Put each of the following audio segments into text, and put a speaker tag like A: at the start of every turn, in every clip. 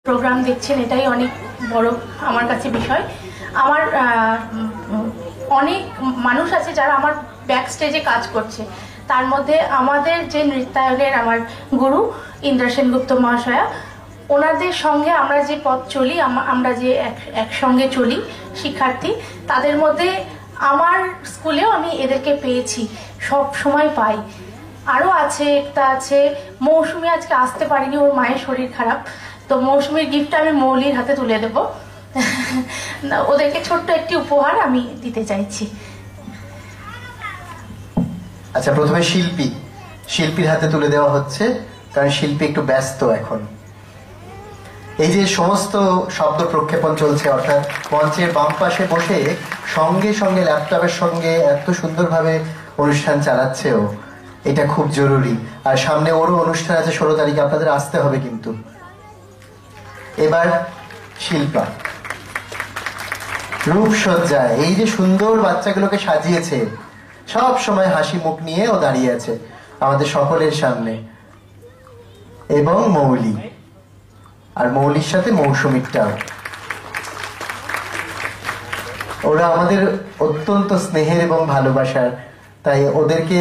A: Programme দেখছেন, এটাই অনেক বড় আমার কাছে বিষয়। আমার অনেক মানুষ আছে যারা আমার ব্যাক স্টেজে কাজ করছে, তার মধ্যে আমাদের যে নৃত্যায়নের আমার গুরু ইন্দ্রা সেনগুপ্ত মহাশয়া, ওনাদের সঙ্গে আমরা যে পথ চলি, আমরা যে একসঙ্গে চলি শিক্ষার্থী, তাদের মধ্যে আমার স্কুলেও আমি এদেরকে পেয়েছি, সব সময় পাই। আরও আছে, একটা আছে মৌসুমি, আজকে আসতে পারিনি, ওর মায়ের শরীর খারাপ, তো মৌসুমীর গিফটটা আমি মৌলির হাতে তুলে দেব। ওদেরকে ছোট্ট একটি উপহার আমি দিতে চাইছি।
B: আচ্ছা, প্রথমে শিল্পীর হাতে তুলে দেওয়া হচ্ছে, কারণ শিল্পী একটু ব্যস্ত এখন। এই যে সমস্ত শব্দ প্রক্ষেপণ চলছে, অর্থাৎ মঞ্চের বাম পাশে বসে সঙ্গে সঙ্গে ল্যাপটপের সঙ্গে এত সুন্দরভাবে অনুষ্ঠান চালাচ্ছেও, এটা খুব জরুরি। আর সামনে ওরও অনুষ্ঠান আছে 16 তারিখে, আপনাদের আসতে হবে কিন্তু। এবার শিল্পা রূপসজ্জায় এই যে সুন্দর বাচ্চাগুলোকে সাজিয়েছে, সব সময় হাসি মুখ নিয়ে ও দাঁড়িয়ে আছে আমাদের সকলের সামনে। এবং মৌলি, আর মৌলির সাথে মৌসুমীরটাও। ওরা আমাদের অত্যন্ত স্নেহের এবং ভালোবাসার, তাই ওদেরকে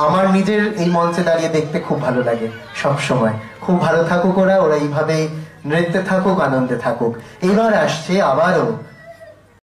B: আমার নিজের এই মঞ্চে দাঁড়িয়ে দেখতে খুব ভালো লাগে সব সময়। খুব ভালো থাকুক ওরা এইভাবে নৃত্যে থাকুক, আনন্দে থাকুক। এবার আসছে আবারও